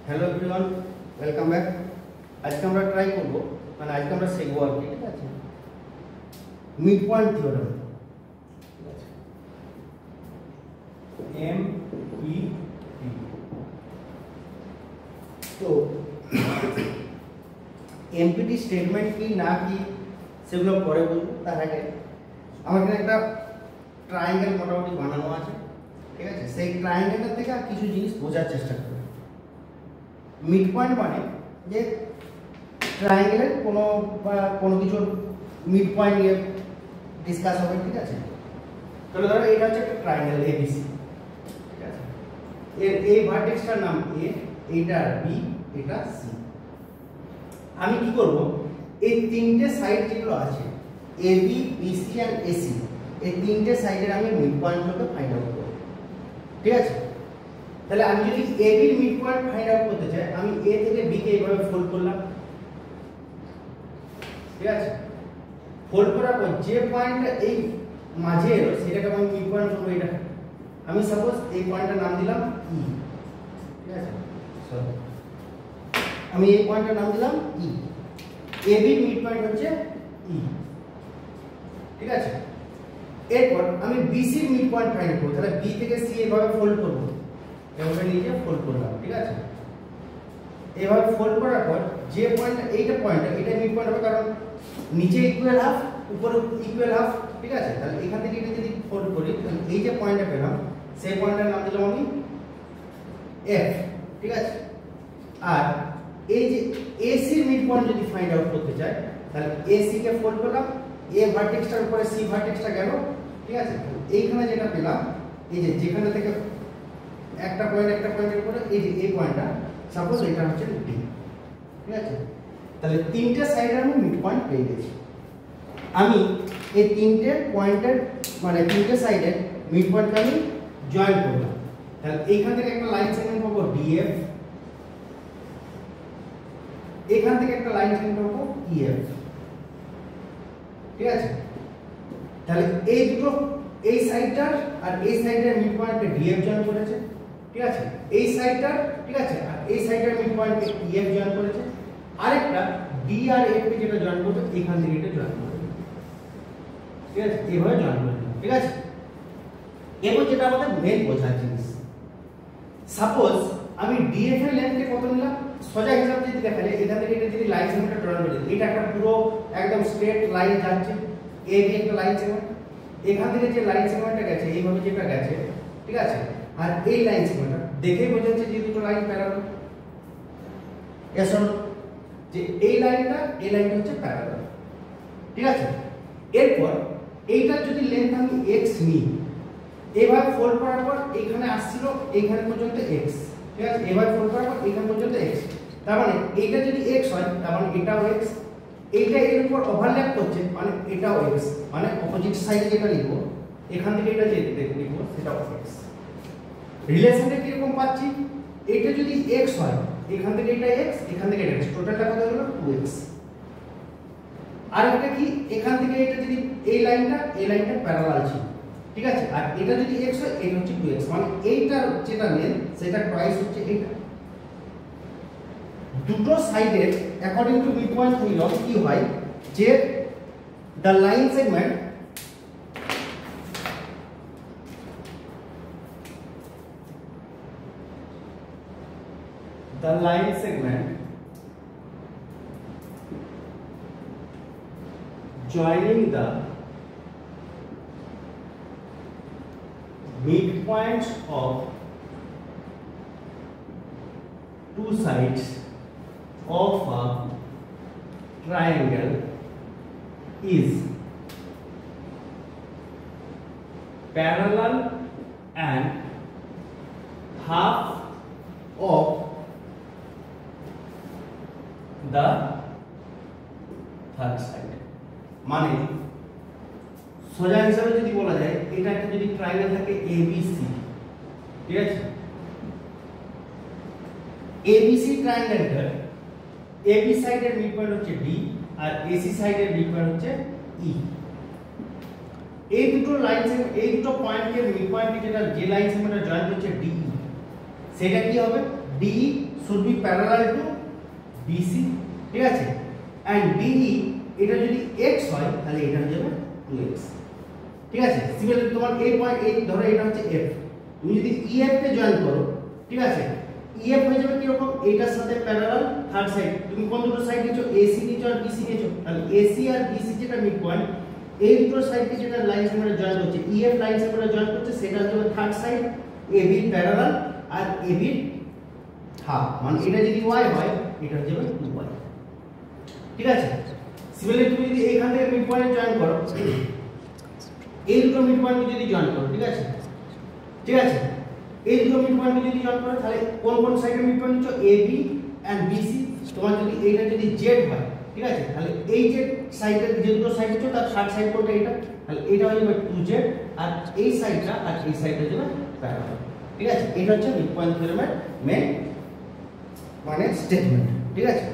Hello everyone, welcome back. আজকে আমরা try করব, মানে আজকে আমরা শিখবো আর কি, ঠিক আছে, মিড পয়েন্ট থিওরেম। ঠিক আছে, MPT। তো এমপিটি স্টেটমেন্ট কি না কি সেগুলো পরে বলবো। তার আগে আমার এখানে একটা ট্রায়াঙ্গেল মোটামুটি বানানো আছে, ঠিক আছে। সেই ট্রায়াঙ্গেলটা থেকে আর কিছু জিনিস বোঝার চেষ্টা করব। মিড পয়েন্ট মানে যে ট্রায়াঙ্গেলের কোনো কিছু মিড পয়েন্ট নিয়ে ডিসকাস হবে, ঠিক আছে। তাহলে ধরো এটা হচ্ছে একটা ট্রায়াঙ্গেল এবিসি, ঠিক আছে। এর এই ভার্টেক্সটার নাম এ, এটা বি, এটা সি। আমি কি করব, এই তিনটে সাইড যেগুলো আছে এবি, বিসি এন্ড এসি, এই তিনটে সাইডের আমি মিড পয়েন্টগুলোকে ফাইন্ড আউট করব, ঠিক আছে। তাহলে আমি যদি এবি এর মিড পয়েন্ট ফাইন্ড আউট করতে চাই, আমি এ থেকে বি কে এইভাবে ফোল্ড করলাম, ঠিক আছে। ফোল্ড করার পর যে পয়েন্টটা এই মাঝে এলো সেটাকে আমি মিড পয়েন্ট করব। এটা আমি সাপোজ এই পয়েন্টটার নাম দিলাম ই, ঠিক আছে। সরি, আমি এই পয়েন্টটার নাম দিলাম ই। এবি মিড পয়েন্ট হচ্ছে ই, ঠিক আছে। এরপর আমি বিসি মিড পয়েন্ট ফাইন্ড করব। তাহলে বি থেকে সি এভাবে ফোল্ড করব, এভাবে নিচে ফোল্ড করলাম, ঠিক আছে। এভাবে ফোল্ড করার পর যে পয়েন্ট এইটা এটা মিড পয়েন্ট হবে, কারণ নিচে ইকুয়াল হাফ, উপরে ইকুয়াল হাফ, ঠিক আছে। তাহলে এখান থেকে এটা যদি ফোল্ড করি, তাহলে এই যে পয়েন্টটা পেলাম সেই পয়েন্টটার নাম দিলাম আমি এফ, ঠিক আছে। আর এই যে এসি মিড পয়েন্ট যদি ফাইন্ড আউট করতে চাই, তাহলে এসি কে ফোল্ড করলাম, এ ভার্টেক্সটার উপরে সি ভার্টেক্সটা গেল, ঠিক আছে। এইখানে যেটা পেলাম, এই যে যেখানে থেকে একটা পয়েন্টের উপরে এই যে এই পয়েন্টটা, সাপোজ এটা হচ্ছে ডি, ঠিক আছে। তাহলে তিনটে সাইডে আমি মিড পয়েন্ট পেয়ে গেছি। আমি এই তিনটে পয়েন্টের মানে তিনটে সাইডের মিড পয়েন্টকে আমি জয়েন করলাম। তাহলে এইখান থেকে একটা লাইন সেগমেন্ট পাবো ডিএফ, এখান থেকে একটা লাইন সেগমেন্ট পাবো ইএফ, ঠিক আছে। তাহলে এই দুটো, এই সাইডটার আর এই সাইডের মিড পয়েন্টে ডিএফ জয়েন করেছে, ঠিক আছে। এই সাইডটার, ঠিক আছে, আর এই সাইডের মিড পয়েন্টে ইএফ জয়েন করেছে। আরেকটা ডি আর এফ কে যেটা জয়েন করবে এখান থেকে এটা জয়েন করবে, ঠিক আছে। এইভাবে জয়েন করবে, ঠিক আছে। এবার যেটা আমাদের মেইন বোঝার জিনিস, সাপোজ আমি ডিএফ এর লেন্থকে কত নিলাম, সোজা হিসাব যদি দেখা যায়, এখান থেকে এটা যদি লাইন সেগমেন্টটা ড্র করে দিই, এটা একটা পুরো একদম স্ট্রেট লাইন যাচ্ছে, এ বি একটা লাইন সেগমেন্ট, এখান থেকে যে লাইন সেগমেন্টটা গেছে এইভাবে যেটা গেছে, ঠিক আছে। আর এই লাইন সেগমেন্টটা দেখে বোঝা যাচ্ছে যে দুটো লাইন প্যারালাল, এসন যে এই লাইনটা হচ্ছে প্যারালাল, ঠিক আছে। এরপর এইটার যদি লেন্থ আমি x নিই, এভাবে ফোল্ড করার পর এখানে আসছিল এইখানে পর্যন্ত x, ঠিক আছে। এভাবে ফোল্ড করার পর এখানে পর্যন্ত x, তার মানে এইটা যদি x হয় তার মানে এটাও x, এইটা এর উপর ওভারল্যাপ করছে মানে এটাও x, মানে অপোজিট সাইডে যেটা লিখব এখান থেকে এটা যে লিখব সেটাও x। রিলেশনটা কি রকম পাচ্ছি, এটা যদি x হয় এখান থেকে এটা x, এখান থেকে এটা x, টোটালটা কত হলো 2x। আর এটা কি, এখান থেকে এটা যদি এই লাইনটা প্যারালাল ছিল, ঠিক আছে। আর এটা যদি x হয় এটা হচ্ছে 2x, মানে এইটার যেটা লেন্থ সেটা টুয়াইস হচ্ছে এটা। দুটো সাইডের according to mid point theorem কি হয় যে the line segment joining the midpoints of two sides of a triangle is parallel and half of the third side। মানে সোজা হিসাবে যদি বলা যায়, এটা একটা যদি ট্রায়াঙ্গেল থাকে ABC, ঠিক আছে। ABC ট্রায়াঙ্গেলটার AB সাইডের মিড পয়েন্ট হচ্ছে D আর AC সাইডের মিড পয়েন্ট হচ্ছে E। এই দুটো লাইন সেগমেন্ট, এই দুটো পয়েন্টকে মিড পয়েন্টে যেটা যে লাইন সেগমেন্টটা জয়েন করছে DE, সেটা কি হবে, D DE should be parallel to BC, ঠিক আছে, and DE এটা যদি x হয় তাহলে এটা হয়ে যাবে 2x, ঠিক আছে। সিমিলারলি তোমার এই পয়েন্ট এই ধরো এটা হচ্ছে F, তুমি যদি EF কে জয়েন করো, ঠিক আছে, EF হয়ে যাবে কি রকম, এটার সাথে প্যারালাল থার্ড সাইড, তুমি কোন দুটো সাইড নিছো, AC নিছো আর BC নিছো, তাহলে AC আর BC যেটা মিড পয়েন্ট, এই দুটো সাইডকে যেটা লাইন সেগমেন্টে জয়েন করছে, EF লাইন সেগমেন্টে জয়েন করছে, সেটা হচ্ছে থার্ড সাইড, AB প্যারালাল আর AB হাফ, মানে এটা যদি y হয় এটা হয়ে যাবে 2y, ঠিক আছে। সিমিলারলি তুমি যদি এইখান থেকে মিড পয়েন্টে জয়েন করো, এই দুটো মিড পয়েন্টে যদি জয়েন করো, ঠিক আছে, ঠিক আছে, এই দুটো মিড পয়েন্টে যদি জয়েন করো তাহলে কোন কোন সাইডে মিড পয়েন্ট নিচ্ছ, AB এন্ড BC, তোমার যদি এইটা যদি Z হয়, ঠিক আছে, তাহলে এই যে সাইডের যে দুটো সাইড আছে তার শার্ট সাইড কোনটা এটা, তাহলে এটা হয়ে যাবে 2Z, আর এই সাইডটা আর এই সাইডটা হয়ে যাবে প্যারালাল, ঠিক আছে। এটা হচ্ছে মিড পয়েন্ট থিওরেমের মেইন মানে স্টেটমেন্ট, ঠিক আছে।